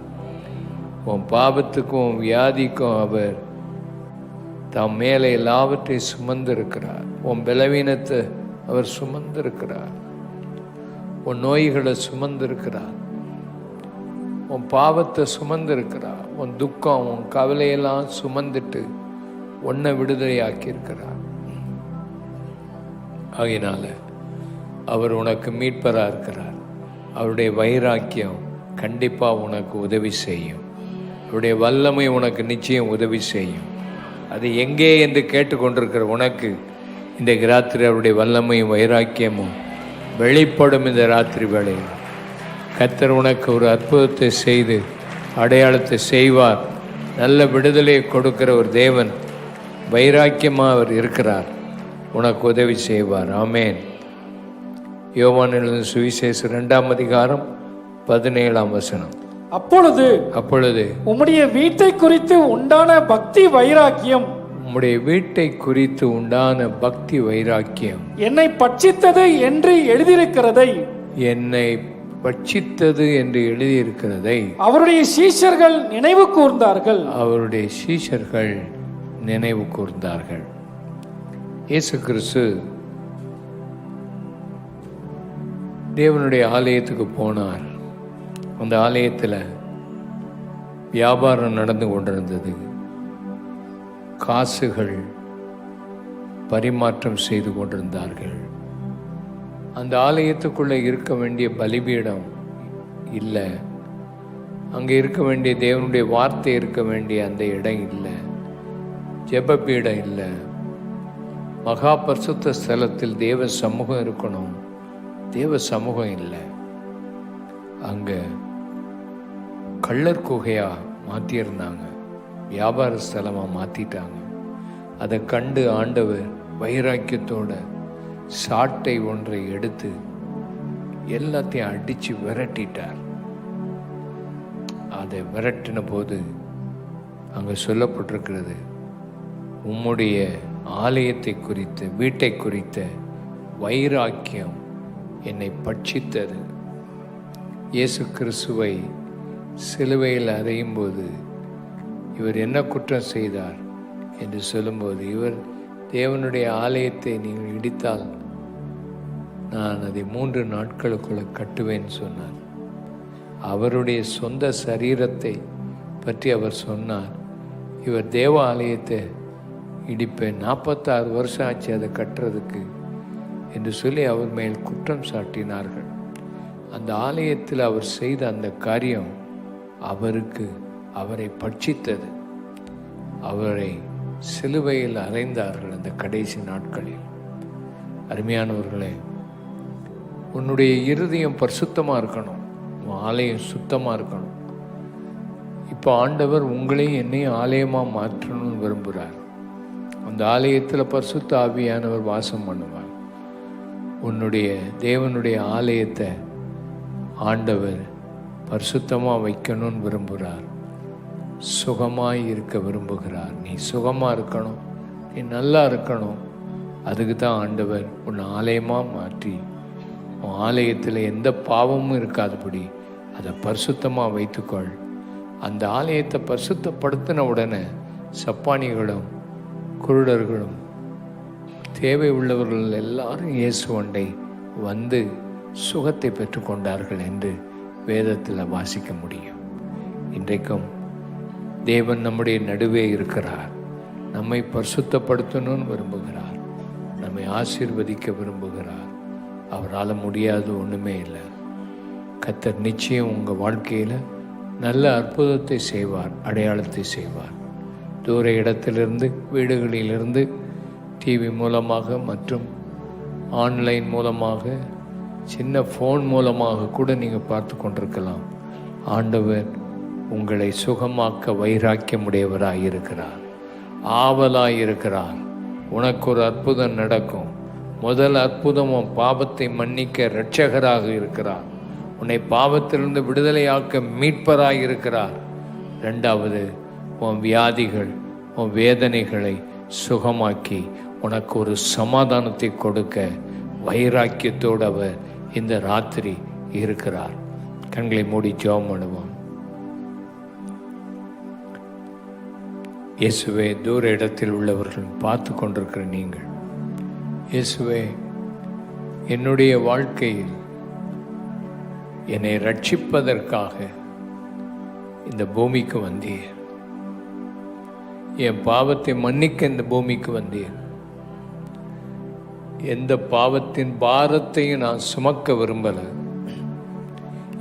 உன் பாவத்துக்கும் உன் வியாதிக்கும் அவர் தாம் மேலே எல்லாவற்றையும் சுமந்திருக்கிறார். உன் பலவீனத்தை அவர் சுமந்திருக்கிறார். உன் நோய்களை சுமந்திருக்கிறார். உன் பாவத்தை சுமந்திருக்கிறார். உன் துக்கம், உன் கவலையெல்லாம் சுமந்துட்டு உன்னை விடுதலையாக்கி இருக்கிறார். ஆகையினால அவர் உனக்கு மீட்பராக இருக்கிறார். அவருடைய வைராக்கியம் கண்டிப்பாக உனக்கு உதவி செய்யும். அவருடைய வல்லமை உனக்கு நிச்சயம் உதவி செய்யும். அது எங்கே என்று கேட்டுக்கொண்டிருக்கிற உனக்கு இந்த ராத்திரி அவருடைய வல்லமையும் வைராக்கியமும் வெளிப்படும். இந்த ராத்திரி வேளையில் கர்த்தர் உனக்கு ஒரு அற்புதத்தை செய்து அடையாளத்தை செய்வார். நல்ல விடுதலையை கொடுக்கிற ஒரு தேவன், வைராக்கியமாக அவர் இருக்கிறார், உனக்கு உதவி செய்வார். ஆமேன். யோவான் எழுதின சுவிசேஷம் 2ஆம் அதிகாரம் 17ஆம் வசனம். அப்பொழுது உம்முடைய வீட்டை குறித்து உண்டான பக்தி வைராக்கியம், உம்முடைய வீட்டை குறித்து உண்டான பக்தி வைராக்கியம் என்னை பட்சித்தது என்று எழுதியிருக்கிறதை, என்னை பட்சித்தது என்று எழுதியிருக்கிறதை அவருடைய சீஷர்கள் நினைவு கூர்ந்தார்கள். அவருடைய சீஷர்கள் நினைவு கூர்ந்தார்கள். இயேசு கிறிஸ்து தேவனுடைய ஆலயத்துக்கு போனார். அந்த ஆலயத்தில் வியாபாரம் நடந்து கொண்டிருந்தது. காசுகள் பரிமாற்றம் செய்து கொண்டிருந்தார்கள். அந்த ஆலயத்துக்குள்ளே இருக்க வேண்டிய பலிபீடம் இல்லை, அங்கே இருக்க வேண்டிய தேவனுடைய வார்த்தை இருக்க வேண்டிய அந்த இடம் இல்லை, ஜெபபீடம் இல்லை, மகா பரிசுத்த ஸ்தலத்தில் தேவ சமூகம் இருக்கணும், தேவ சமூகம் இல்லை. அங்கே கள்ளர் குகையாக மாற்றியிருந்தாங்க, வியாபார ஸ்தலமாக மாற்றிட்டாங்க. அதை கண்டு ஆண்டவர் வைராக்கியத்தோட சாட்டை ஒன்றை எடுத்து எல்லாத்தையும் அடித்து விரட்டிட்டார். அதை விரட்டின போது அங்கே சொல்லப்பட்டிருக்கிறது, உம்முடைய ஆலயத்தை குறித்த, வீட்டை குறித்த வைராக்கியம் என்னை பட்சித்தது. இயேசு கிறிஸ்துவை சிலுவையில் அறையும் போது இவர் என்ன குற்றம் செய்தார் என்று சொல்லும்போது, இவர் தேவனுடைய ஆலயத்தை நீங்கள் இடித்தால் நான் அதை 3 நாட்களுக்குள்ள கட்டுவேன் சொன்னார். அவருடைய சொந்த சரீரத்தை பற்றி அவர் சொன்னார். இவர் தேவ ஆலயத்தை இடிப்பேன், 46 வருஷம் ஆச்சு அதை கட்டுறதுக்கு என்று சொல்லி அவர் மேல் குற்றம் சாட்டினார்கள். அந்த ஆலயத்தில் அவர் செய்த அந்த காரியம் அவரை பட்சித்தது. அவரை சிலுவையில் அறைந்தார்கள் அந்த கடைசி நாட்களில். அருமையானவர்களே, உன்னுடைய இருதயம் பரிசுத்தமாக இருக்கணும், உன் ஆலயம் சுத்தமாக இருக்கணும். இப்போ ஆண்டவர் உங்களையும் என்னையும் ஆலயமாக மாற்றணும்னு விரும்புகிறார். அந்த ஆலயத்தில் பரிசுத்த ஆவியானவர் வாசம் பண்ணுவார். உன்னுடைய தேவனுடைய ஆலயத்தை ஆண்டவர் பரிசுத்தமாக வைக்கணும்னு விரும்புகிறார். சுகமாய் இருக்க விரும்புகிறார். நீ சுகமாக இருக்கணும், நீ நல்லா இருக்கணும். அதுக்கு தான் ஆண்டவர் உன்னை ஆலயமாக மாற்றி, உன் ஆலயத்தில் எந்த பாவமும் இருக்காதபடி அதை பரிசுத்தமாக வைத்துக்கொள். அந்த ஆலயத்தை பரிசுத்தப்படுத்தின உடனே சப்பானிகளும் குருடர்களும் தேவை உள்ளவர்கள் எல்லாரும் இயேசுவண்டை வந்து சுகத்தை பெற்றுக்கொண்டார்கள் என்று வேதத்தில் வாசிக்க முடியும். இன்றைக்கும் தேவன் நம்முடைய நடுவே இருக்கிறார். நம்மை பரிசுத்தப்படுத்தணும்னு விரும்புகிறார். நம்மை ஆசீர்வதிக்க விரும்புகிறார். அவரால் முடியாது ஒன்றுமே இல்லை. கர்த்தர் நிச்சயம் உங்கள் வாழ்க்கையில் நல்ல அற்புதத்தை செய்வார், அடையாளத்தை செய்வார். தூர இடத்திலிருந்து, வீடுகளிலிருந்து, டிவி மூலமாக மற்றும் ஆன்லைன் மூலமாக, சின்ன ஃபோன் மூலமாக கூட நீங்கள் பார்த்து கொண்டிருக்கலாம். ஆண்டவர் உங்களை சுகமாக்க வைராக்கியமுடையவராக இருக்கிறார், ஆவலாக இருக்கிறார். உனக்கு ஒரு அற்புதம் நடக்கும். முதல் அற்புதம் உன் பாவத்தை மன்னிக்க இரட்சகராக இருக்கிறார். உன்னை பாவத்திலிருந்து விடுதலையாக்க மீட்பராக இருக்கிறார். ரெண்டாவது, உன் வியாதிகள், உன் வேதனைகளை சுகமாக்கி உனக்கு ஒரு சமாதானத்தை கொடுக்க வைராக்கியத்தோடு அவர் இந்த ராத்திரி இருக்கிறார். கண்களை மூடி ஜெபம் பண்ணுவோம். இயேசுவே, தூர இடத்தில் உள்ளவர்கள் பார்த்து கொண்டிருக்கிற நீங்கள், இயேசுவே, என்னுடைய வாழ்க்கையில் என்னை ரட்சிப்பதற்காக இந்த பூமிக்கு வந்தீர். என் பாவத்தை மன்னிக்க இந்த பூமிக்கு வந்தீர். எந்த பாவத்தின் பாரத்தையும் நான் சுமக்க விரும்பலை.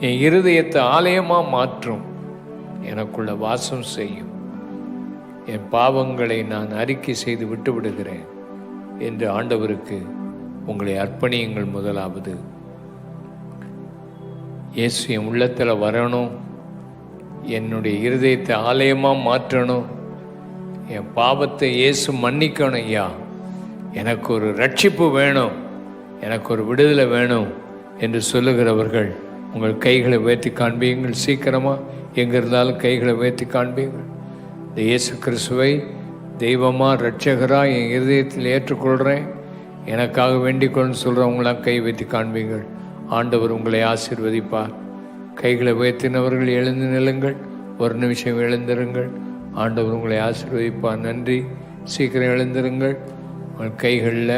என் இருதயத்தை ஆலயமாக மாற்றும், எனக்குள்ள வாசம் செய்யும். என் பாவங்களை நான் அறிக்கை செய்து விட்டு விடுகிறேன் என்று ஆண்டவருக்கு உங்களை அர்ப்பணியுங்கள். முதலாவது, இயேசு என் உள்ளத்தில் வரணும், என்னுடைய இருதயத்தை ஆலயமாக மாற்றணும், என் பாவத்தை இயேசு மன்னிக்கணும். ஐயா, எனக்கு ஒரு ரட்சிப்பு வேணும், எனக்கு ஒரு விடுதலை வேணும் என்று சொல்லுகிறவர்கள் உங்கள் கைகளை உயர்த்தி காண்பீங்கள். சீக்கிரமாக எங்கே இருந்தாலும் கைகளை உயர்த்தி காண்பீங்கள். இந்த இயேசு கிறிஸ்துவை தெய்வமாக இரட்சகராக என் இருதயத்தில் ஏற்றுக்கொள்கிறேன், எனக்காக வேண்டிக்கொள்னு சொல்கிறவங்களாம் கை வைத்து காண்பீங்கள். ஆண்டவர் உங்களை ஆசீர்வதிப்பார். கைகளை உயர்த்தினவர்கள் எழுந்து நில்லுங்கள். ஒரு நிமிஷம் எழுந்திருங்கள். ஆண்டவர் உங்களை ஆசீர்வதிப்பார். நன்றி. சீக்கிரம் எழுந்திருங்கள். உங்கள் கைகளில்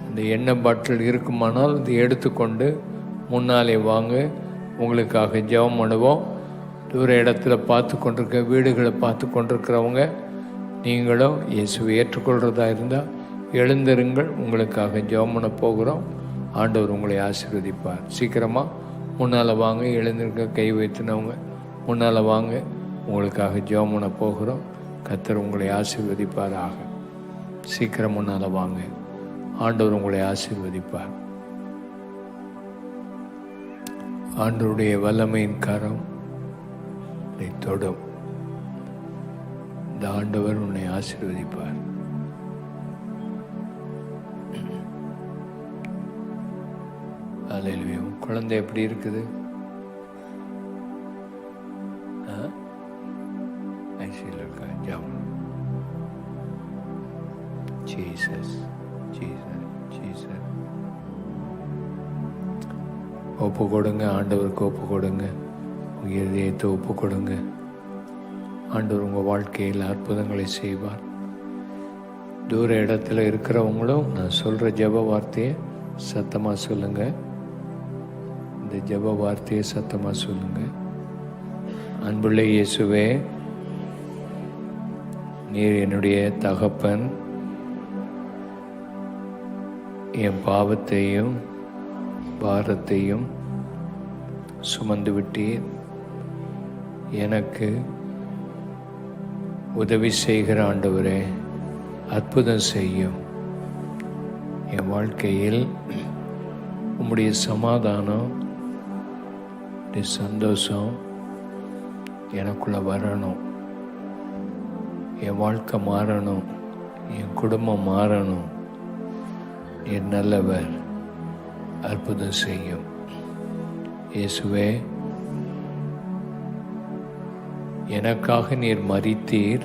இந்த எண்ணெய் பாட்டில் இருக்குமானால் அதை எடுத்துக்கொண்டு முன்னாலே வாங்க. உங்களுக்காக ஜெபம் பண்ணுவோம். தூர இடத்துல பார்த்து கொண்டிருக்க, வீடுகளை பார்த்து கொண்டிருக்கிறவங்க, நீங்களும் இயேசுவை ஏற்றுக்கொள்கிறதா இருந்தால் எழுந்திருங்கள். உங்களுக்காக ஜெபம் பண்ண போகிறோம். ஆண்டவர் உங்களை ஆசீர்வதிப்பார். சீக்கிரமாக முன்னால் வாங்க. எழுந்திருக்க கை வைத்தினவங்க முன்னால் வாங்க. உங்களுக்காக ஜெபம் பண்ண போகிறோம். கர்த்தர் உங்களை ஆசீர்வதிப்பாராக. சீக்கிரம் முன்னால் வாங்க. ஆண்டவர் உங்களை ஆசீர்வதிப்பார். ஆண்டவருடைய வல்லமையின் கரம் உன்னை தொடும். இந்த ஆண்டவர் உன்னை ஆசீர்வதிப்பார். அல்லேலூயா. குழந்தை எப்படி இருக்குது? ஒப்பு கொடுங்க. ஆண்டவருக்கு ஒப்பு கொடுங்க. உங்கள் இதயத்தை ஒப்பு கொடுங்க. ஆண்டவர் உங்கள் வாழ்க்கையில் அற்புதங்களை செய்வார். தூர இடத்துல இருக்கிறவங்களும் நான் சொல்கிற ஜெப வார்த்தையை சத்தமாக சொல்லுங்கள். இந்த ஜெப வார்த்தையை சத்தமாக சொல்லுங்கள். அன்புள்ள இயேசுவே, நீர் என்னுடைய தகப்பன். என் பாவத்தையும் பாரத்தையும் சுமந்து விட்டீர். எனக்கு உதவி செய்கிற ஆண்டவரே, அற்புதம் செய்யும். என் வாழ்க்கையில் உம்முடைய சமாதானம், உம்முடைய சந்தோஷம் எனக்குள்ள வரணும். என் வாழ்க்கை மாறணும், என் குடும்பம் மாறணும். என் நல்லவர், அற்புதம் செய்யும். இயேசுவே, எனக்காக நீர் மரித்தீர்,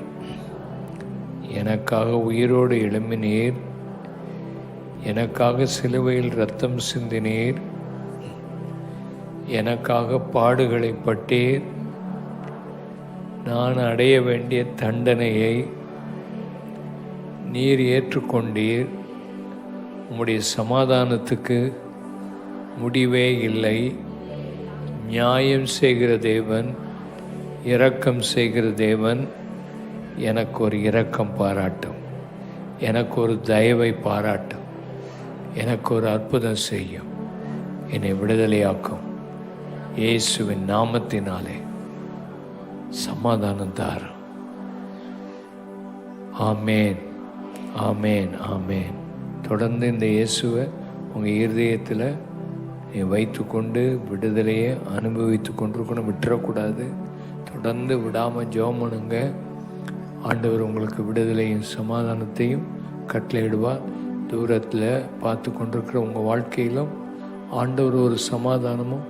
எனக்காக உயிரோடு எழும்பினீர், எனக்காக சிலுவையில் இரத்தம் சிந்தினீர், எனக்காக பாடுகளை பட்டீர். நான் அடைய வேண்டிய தண்டனையை நீர் ஏற்றுக்கொண்டீர். உம்முடைய சமாதானத்துக்கு முடிவே இல்லை. நியாயம் செய்கிற தேவன், இரக்கம் செய்கிற தேவன், எனக்கு ஒரு இரக்கம் பாராட்டும், எனக்கு ஒரு தயவை பாராட்டும், எனக்கு ஒரு அற்புதம் செய்யும், என்னை விடுதலையாக்கும். இயேசுவின் நாமத்தினாலே சமாதானம் தாரும். ஆமேன், ஆமேன், ஆமேன். தொடர்ந்து இந்த இயேசுவை உங்கள் இருதயத்தில் நீ வைத்து கொண்டு விடுதலையை அனுபவித்து கொண்டிருக்கணும், விட்டுறக்கூடாது. தொடர்ந்து விடாமல் ஜெபம் பண்ணுங்க. ஆண்டவர் உங்களுக்கு விடுதலையும் சமாதானத்தையும் கட்டளையிடுவார். தூரத்தில் பார்த்து கொண்டிருக்கிற உங்கள் வாழ்க்கையிலும் ஆண்டவர் ஒரு சமாதானமும்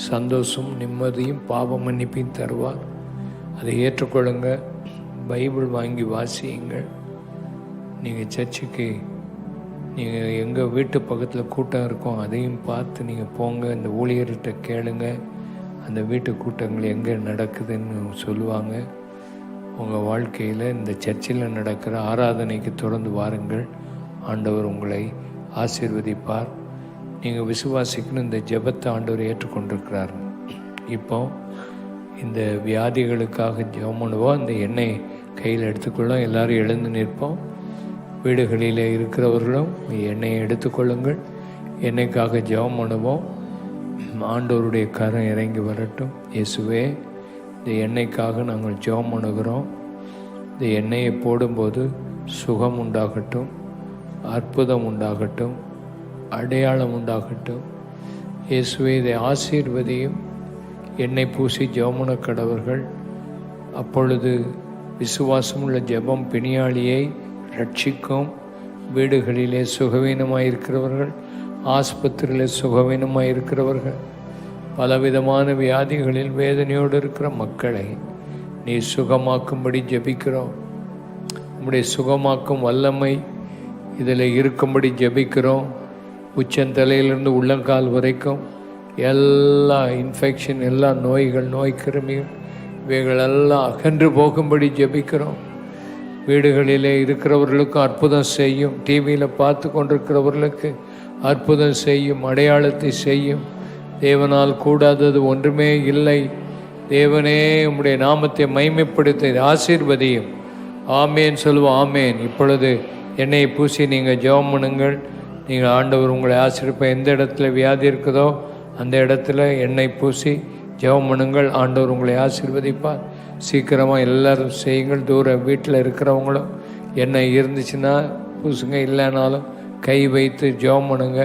சந்தோஷமும் நிம்மதியும் பாவ மன்னிப்பையும் தருவார். அதை ஏற்றுக்கொள்ளுங்க. பைபிள் வாங்கி வாசியுங்கள். நீங்கள் சர்ச்சுக்கு நீங்கள் எங்கள் வீட்டு பக்கத்தில் கூட்டம் இருக்கும், அதையும் பார்த்து நீங்கள் போங்க. இந்த ஊழியர்கிட்ட கேளுங்க, அந்த வீட்டு கூட்டங்கள் எங்கே நடக்குதுன்னு சொல்லுவாங்க. உங்கள் வாழ்க்கையில் இந்த சர்ச்சில் நடக்கிற ஆராதனைக்கு தொடர்ந்து வாருங்கள். ஆண்டவர் உங்களை ஆசீர்வதிப்பார். நீங்கள் விசுவாசிக்கணும். இந்த ஜெபத்தை ஆண்டவர் ஏற்றுக்கொண்டிருக்கிறார். இப்போ இந்த வியாதிகளுக்காக ஜெபம் பண்ணுவோம். இந்த எண்ணெய் கையில் எடுத்துக்கொள்ளும். எல்லோரும் எழுந்து நிற்போம். வீடுகளில் இருக்கிறவர்களும் எண்ணெயை எடுத்துக்கொள்ளுங்கள். எண்ணெய்க்காக ஜெபம் பண்ணுவோம். ஆண்டவருடைய கரம் இறங்கி வரட்டும். இயேசுவே, இந்த எண்ணெய்க்காக நாங்கள் ஜெபம் பண்ணுகிறோம். இந்த எண்ணெயை போடும்போது சுகம் உண்டாகட்டும், அற்புதம் உண்டாகட்டும், அடையாளம் உண்டாகட்டும். இயேசுவே, இதை ஆசீர்வதியும். எண்ணெய் பூசி ஜெபம் பண்ண கடவர்கள். அப்பொழுது விசுவாசமுள்ள ஜெபம் பிணியாளியை ரட்சிக்கும். வீடுகளிலே சுகவீனமாயிருக்கிறவர்கள், ஆஸ்பத்திரியில் சுகவீனமாயிருக்கிறவர்கள், பலவிதமான வியாதிகளில் வேதனையோடு இருக்கிற மக்களை நீ சுகமாக்கும்படி ஜெபிக்கிறோம். உம்முடைய சுகமாக்கும் வல்லமை இதில் இருக்கும்படி ஜெபிக்கிறோம். உச்சந்தலையிலிருந்து உள்ளங்கால் வரைக்கும் எல்லா இன்ஃபெக்ஷன், எல்லா நோய்கள், நோய் கிருமிகள் இவைகளெல்லாம் அகன்று போகும்படி ஜெபிக்கிறோம். வீடுகளிலே இருக்கிறவர்களுக்கும் அற்புதம் செய்யும். டிவியில் பார்த்து கொண்டிருக்கிறவர்களுக்கு அற்புதம் செய்யும், அடையாளத்தை செய்யும். தேவனால் கூடாதது ஒன்றுமே இல்லை. தேவனே, உம்முடைய நாமத்தை மைமைப்படுத்த ஆசீர்வதியும். ஆமேன் சொல்லுவோம். ஆமேன். இப்பொழுது எண்ணெயை பூசி நீங்கள் ஜெபம் பண்ணுங்கள். நீங்கள் ஆண்டவர் உங்களை ஆசீர்வதிப்பார். எந்த இடத்துல வியாதி இருக்குதோ அந்த இடத்துல எண்ணெய் பூசி ஜெபம் பண்ணுங்கள். ஆண்டவர் உங்களை ஆசீர்வதிப்பார். சீக்கிரமாக எல்லோரும் செய்யுங்கள். தூர வீட்டில் இருக்கிறவங்களும் எண்ணெய் இருந்துச்சுன்னா பூசுங்க, இல்லைனாலும் கை வைத்து ஜெபம் பண்ணுங்க.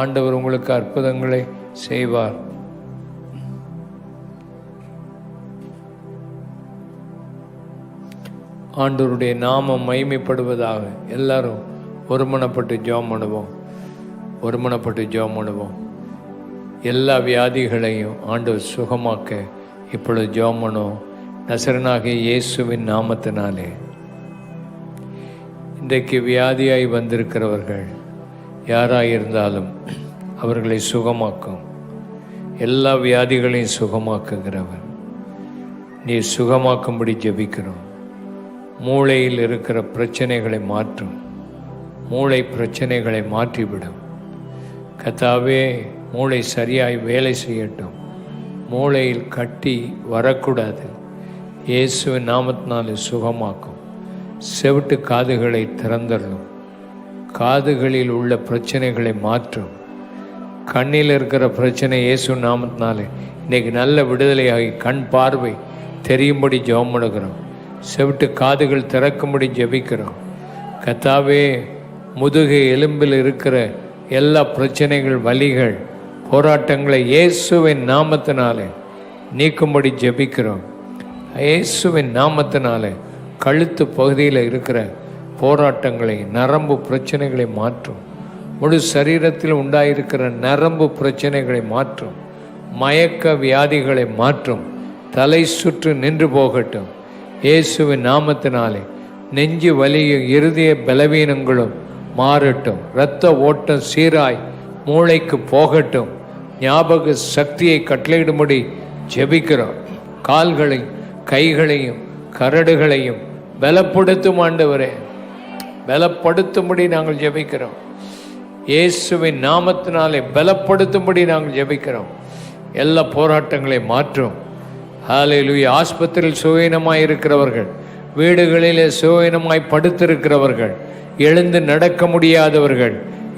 ஆண்டவர் உங்களுக்கு அற்புதங்களை செய்வார். ஆண்டவருடைய நாமம் மகிமைப்படுவதாக. எல்லாரும் ஒருமனப்பட்டு ஜெபம் பண்ணுவோம். ஒருமனப்பட்டு ஜெபம் பண்ணுவோம். எல்லா வியாதிகளையும் ஆண்டவர் சுகமாக்க இப்பொழுது ஜெபம் பண்ணுவோம். நசரனாகிய இயேசுவின் நாமத்தினாலே இன்றைக்கு வியாதியாய் வந்திருக்கிறவர்கள் யாராயிருந்தாலும் அவர்களை சுகமாக்கும். எல்லா வியாதிகளையும் சுகமாக்குகிறவர் நீ சுகமாக்கும்படி ஜெபிக்கிறோம். மூளையில் இருக்கிற பிரச்சனைகளை மாற்றும். மூளை பிரச்சனைகளை மாற்றிவிடும். கர்த்தாவே, மூளை சரியாய் வேலை செய்யட்டும். மூளையில் கட்டி வரக்கூடாது. இயேசுவின் நாமத்தினாலே சுகமாக்கும். செவிட்டு காதுகளை திறந்தரணும். காதுகளில் உள்ள பிரச்சனைகளை மாற்றும். கண்ணில் இருக்கிற பிரச்சனை இயேசு நாமத்தினாலே இன்றைக்கி நல்ல விடுதலையாகி கண் பார்வை தெரியும்படி ஜெபம் பண்ணுகிறோம். செவிட்டு காதுகள் திறக்கும்படி ஜெபிக்கிறோம். கர்த்தாவே, முதுகு எலும்பில் இருக்கிற எல்லா பிரச்சனைகள், வலிகள், போராட்டங்களை இயேசுவின் நாமத்தினாலே நீக்கும்படி ஜெபிக்கிறோம். இயேசுவின் நாமத்தினாலே கழுத்து பகுதியில் இருக்கிற போராட்டங்களை, நரம்பு பிரச்சனைகளை மாற்றும். முழு சரீரத்தில் உண்டாயிருக்கிற நரம்பு பிரச்சனைகளை மாற்றும். மயக்க வியாதிகளை மாற்றும். தலை சுற்று நின்று போகட்டும் இயேசுவின் நாமத்தினாலே. நெஞ்சு வலியும் இருதய பலவீனங்களும் மாறட்டும். இரத்த ஓட்டம் சீராய் மூளைக்கு போகட்டும். ஞாபக சக்தியை கட்டளையிடும்படி ஜெபிக்கிறோம். கால்களையும் கைகளையும் கரடுகளையும் பலப்படுத்தும் ஆண்டவரே, பலப்படுத்தும்படி நாங்கள் ஜெபிக்கிறோம். இயேசுவின் நாமத்தினாலே பலப்படுத்தும்படி நாங்கள் ஜெபிக்கிறோம். எல்லா போராட்டங்களை மாற்றும். ஹல்லேலூயா. ஆஸ்பத்திரியில் சுயநமாய் இருக்கிறவர்கள், வீடுகளிலே சுயநமாய் படுத்திருக்கிறவர்கள், எழுந்து நடக்க முடியாதவர்கள்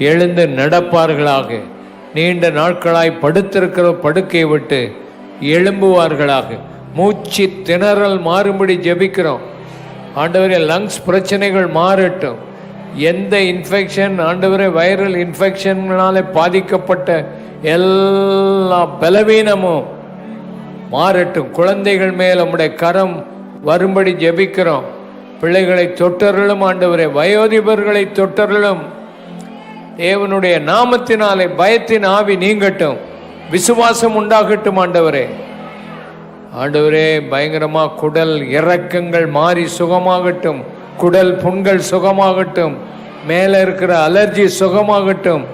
எழுந்து நடப்பார்களாக. நீண்ட நாட்களாய் படுத்திருக்கிற படுக்கையை விட்டு எழும்புவார்களாக. மூச்சு திணறல் மாறும்படி ஜெபிக்கிறோம் ஆண்டவரே. லங்ஸ் பிரச்சனைகள் மாறட்டும். எந்த இன்ஃபெக்ஷன் ஆண்டவரே, வைரல் இன்ஃபெக்ஷன்னாலே பாதிக்கப்பட்ட எல்லா பலவீனமும் மாறட்டும். குழந்தைகள் மேல் நம்முடைய கரம் வரும்படி ஜெபிக்கிறோம். பிள்ளைகளை தொட்டர்களும் ஆண்டவரே, வயோதிபர்களை தொட்டர்களும். தேவனுடைய நாமத்தினாலே பயத்தின் ஆவி நீங்கட்டும். விசுவாசம் உண்டாகட்டும் ஆண்டவரே. ஆண்டவரே, பயங்கரமா குடல் இறக்கங்கள் மாறி சுகமாகட்டும். குடல் புண்கள் சுகமாகட்டும். மேலே இருக்கிற அலர்ஜி சுகமாகட்டும்.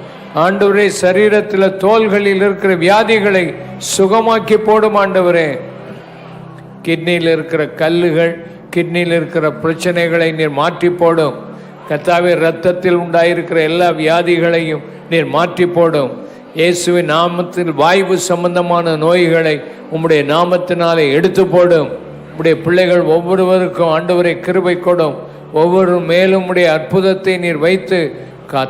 ஆண்டவரே, சரீரத்தில் தோள்களில் இருக்கிற வியாதிகளை சுகமாக்கி போடும் ஆண்டவரே. கிட்னியில் இருக்கிற கல்லுகள், கிட்னியில் இருக்கிற பிரச்சனைகளை நீர் மாற்றி போடும் கர்த்தாவே. இரத்தத்தில் உண்டாயிருக்கிற எல்லா வியாதிகளையும் நீர் மாற்றி போடும் இயேசுவின் நாமத்தில். வாய்வு சம்பந்தமான நோய்களை உம்முடைய நாமத்தினாலே எடுத்து போடும். உம்முடைய பிள்ளைகள் ஒவ்வொருவருக்கும் ஆண்டவரை கிருபை கொடும். ஒவ்வொரு மேலும் உடைய அற்புதத்தை நீர் வைத்து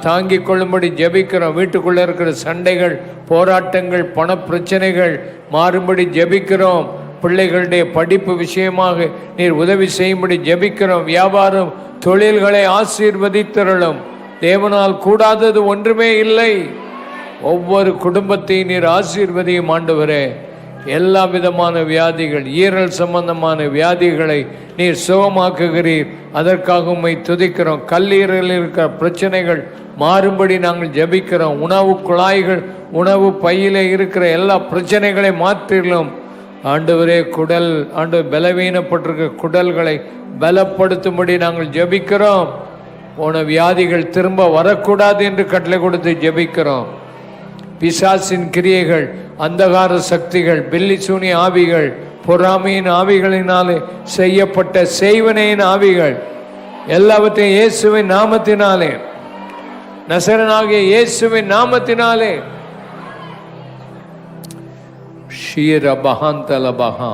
தாங்கிக் கொள்ளும்படி ஜெபிக்கிறோம். வீட்டுக்குள்ளே இருக்கிற சண்டைகள், போராட்டங்கள், பண பிரச்சனைகள் மாறும்படி ஜெபிக்கிறோம். பிள்ளைகளுடைய படிப்பு விஷயமாக நீர் உதவி செய்யும்படி ஜெபிக்கிறோம். வியாபாரம் தொழில்களை ஆசீர்வதித்தருளும். தேவனால் கூடாதது ஒன்றுமே இல்லை. ஒவ்வொரு குடும்பத்தையும் நீர் ஆசீர்வதியும் ஆண்டவரே. எல்லா விதமான வியாதிகள், ஈரல் சம்பந்தமான வியாதிகளை நீர் சுகமாக்குகிறீர். அதற்காக உம்மை துதிக்கிறோம். கல்லீரலில் இருக்கிற பிரச்சனைகள் மாறும்படி நாங்கள் ஜெபிக்கிறோம். உணவு குழாய்கள், உணவு பையில இருக்கிற எல்லா பிரச்சனைகளை மாற்றிடலும் ஆண்டவரே. குடல் ஆண்டவர் பலவீனப்பட்டிருக்க குடல்களை பலப்படுத்தும்படி நாங்கள் ஜெபிக்கிறோம். போன வியாதிகள் திரும்ப வரக்கூடாது என்று கட்டளை கொடுத்து ஜெபிக்கிறோம். பிசாசின் கிரியைகள், அந்தகார சக்திகள், பில்லி சூனி ஆவிகள், பொறாமையின் ஆவிகளினாலே செய்யப்பட்ட செய்வனையின் ஆவிகள் எல்லாவற்றையும் இயேசுவின் நாமத்தினாலே, நசரனாகிய இயேசுவின் நாமத்தினாலே ஷீரபஹாந்தலபஹா.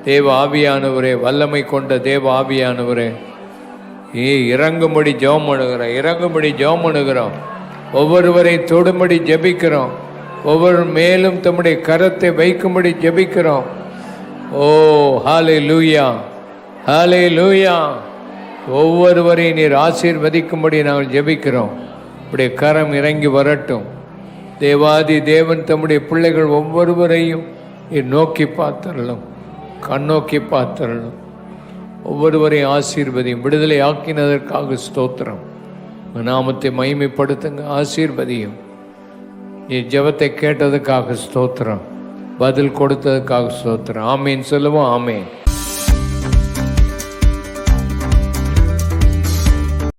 தேவ ஆவியானவரே, வல்லமை கொண்ட தேவ ஆவியானவரே, இறங்கும்படி ஜெபம் பண்ணுகிறோம். இறங்கும்படி ஜெபம் பண்ணுகிறோம். ஒவ்வொருவரை தொடும்படி ஜெபிக்கிறோம். ஒவ்வொரு மேலும் தம்முடைய கரத்தை வைக்கும்படி ஜெபிக்கிறோம். ஓ ஹல்லேலூயா, ஹல்லேலூயா. ஒவ்வொருவரையும் நீர் ஆசீர்வதிக்கும்படி நாங்கள் ஜெபிக்கிறோம். இப்படி கரம் இறங்கி வரட்டும். தேவாதி தேவன் தம்முடைய பிள்ளைகள் ஒவ்வொருவரையும் நீர் நோக்கி பார்த்தரலும், கண்ணோக்கி பார்த்தரலும். ஒவ்வொருவரையும் ஆசீர்வதியும். விடுதலை ஆக்கினதற்காக ஸ்தோத்திரம். நாமத்தை மகிமைப்படுத்துங்க. ஆசீர்வதியும். நீ ஜெபத்தை கேட்டதுக்காக ஸ்தோத்திரம். பதில் கொடுத்ததுக்காக ஸ்தோத்திரம். ஆமேன் சொல்லுவோம். ஆமேன்.